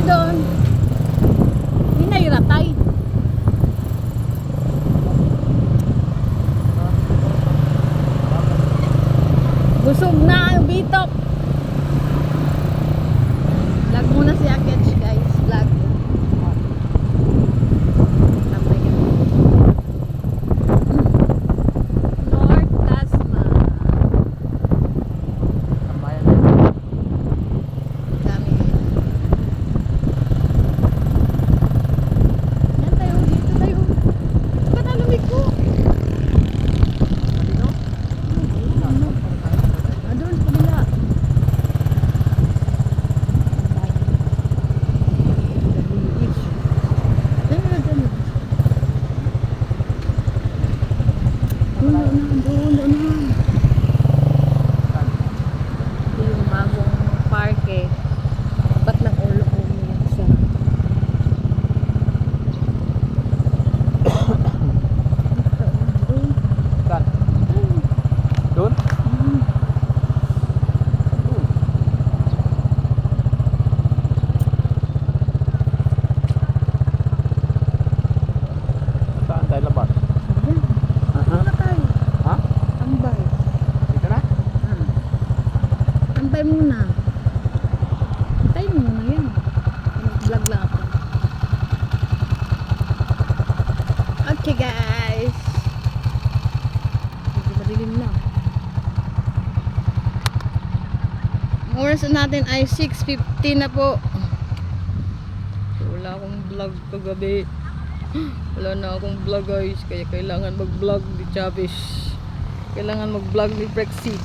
doon. Hinayratay. Busog na ang bitok. Vlog muna si Aketch guys. Vlog. Tambay ka. North Tasma. Tambayan na yun. Dami guys. Yan tayo. Dito tayo. Ito ka na lumiko. Malino? Doon sa kabila. Doon. Ito yung bagong parke. Ba't nag-ulo ko yan siya? Saan? Doon? Saan tayo labas? Ano tayo? Ha? Tambay. Dito na? Tambay muna. Antayin mo muna yan. Vlog lang ako. Okay guys. Medyo madilim na. Ang oras natin ay 6:50 na po. Wala akong vlog kagabi. Wala na akong vlog guys. Kaya kailangan mag-vlog ni Chavez. Kailangan mag-vlog ni Prexy.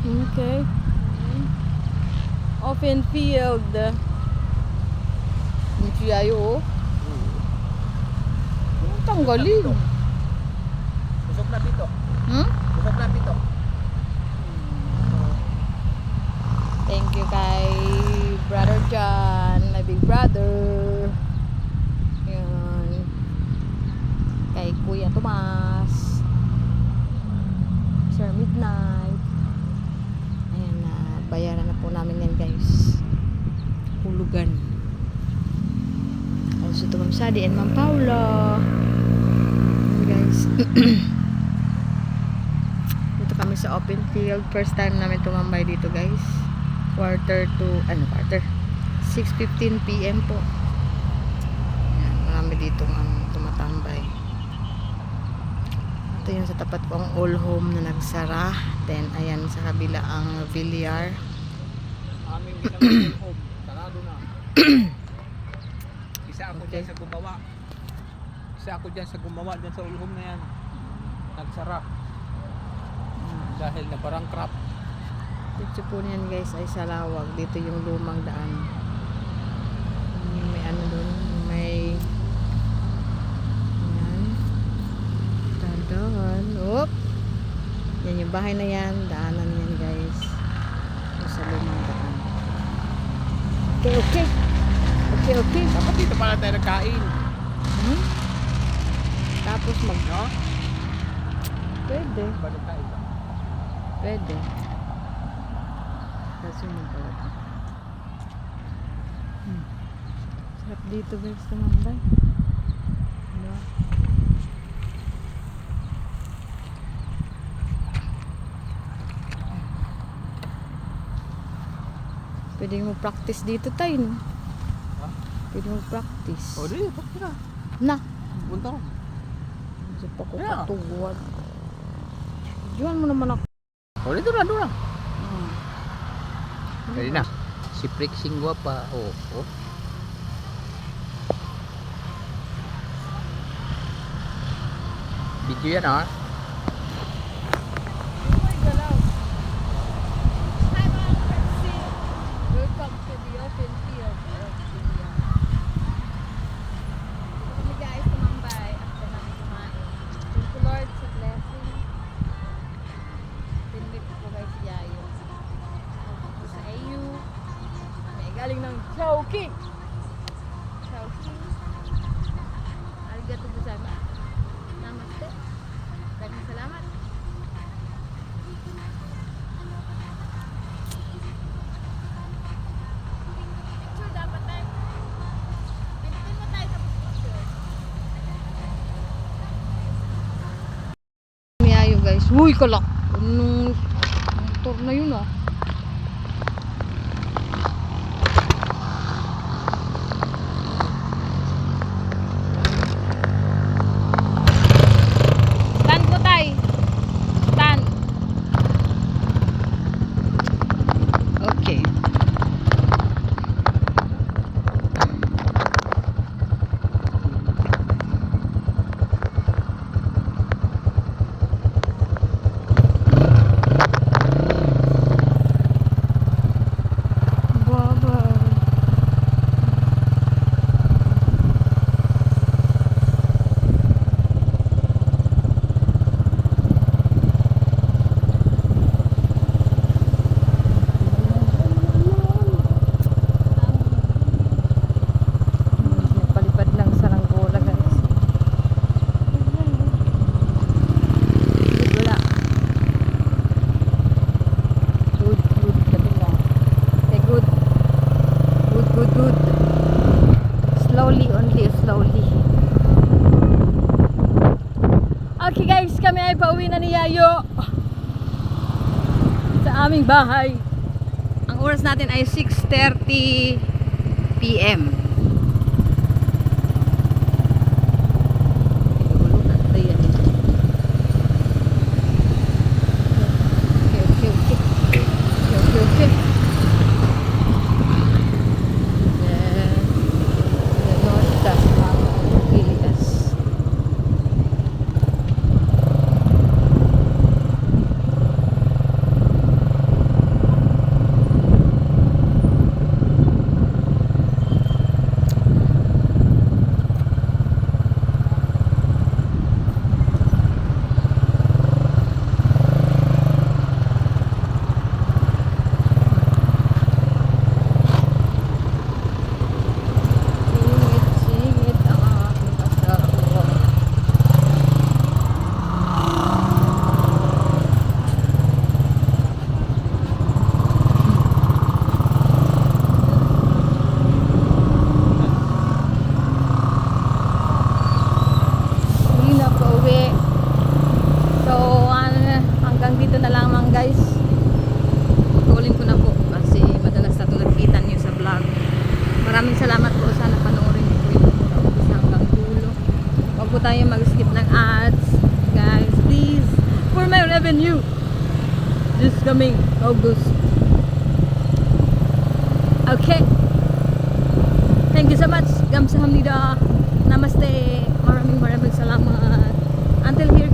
Okay. Open field. Yung siyayo oh. Tanggalin. Busog na dito. Hmm? Busog na dito. Thank you kay Brother John, my big brother. Yan. Kay Kuya Tomas. Sir Midnight. Ayan na, bayaran na po namin yan guys. Hulugan. Also to Ma'am Sadi and Ma'am Paula. Ayan, guys. Dito kami sa open field. First time namin tumambay dito guys. Quarter 6:15 PM po. Ayan, marami dito tumatambay. Ito yung sa tapat ko ang all home na nagsara. Then ayan sa kabila ang Villar. Aming ginagawa home. Sarado na. Isa ako Okay. dyan sa gumawa. Isa ako dyan sa gumawa dyan sa ulhom na yan. Nagsara. Dahil na parang crap. Dito po niyan guys ay Salawag. Dito yung lumang daan. May ano doon. May yan. Dahan. Oop. Yan yung bahay na yan. Daanan yan guys. Ito sa lumang daan. Okay. Dapat dito pala tayo nagkain. Hmm? Tapos No? Pwede. Ba nagkain ba? Pwede. Kasi mo pala ito. Sarap dito guys tumambay. Diba? Pwede mo practice dito tayo no? Ha? Pwede mo practice. O di, bakit na? Na! Punta ron. Kasi pa ko Yeah. katuwad. Diyan mo naman ako. O dito na, doon na. Hmm. Pwede na. Si Prexing guwapa. Oh. Video yan ha. Welcome to the open field. Kami guys, tumambay. After namin kumain. Thank you Lord sa blessing. Pinlit ko guys si Yayo. Sa AU. May galing ng Chowking. Arigato gozaimasu. Namaste. Maraming salamat. Uy, kalak. Anong motor na yun ah. Stand mo tay. Stand. Okay. Palipad ng saranggola guys. Wala. Good, good. Kabila. Okay, good. Good, good, good. Slowly, only slowly. Okay guys, kami ay pauwi na ni Yayo sa aming bahay. Ang oras natin ay 6:30 PM. Singit ang aking asawa. Hindi na pauwi. So, hanggang dito na lamang guys. Tutuloy ko na po kasi madalas na ito nakikita niyo sa vlog. Maraming salamat po. Sana panoorin niyo po ito mula umpisa hanggang dulo. Huwag po tayo mag-skip ng ads. Guys, please. For my revenue. This coming August. Okay. Thank you so much. Gamsahamnida. Namaste. Maraming salamat. Until here.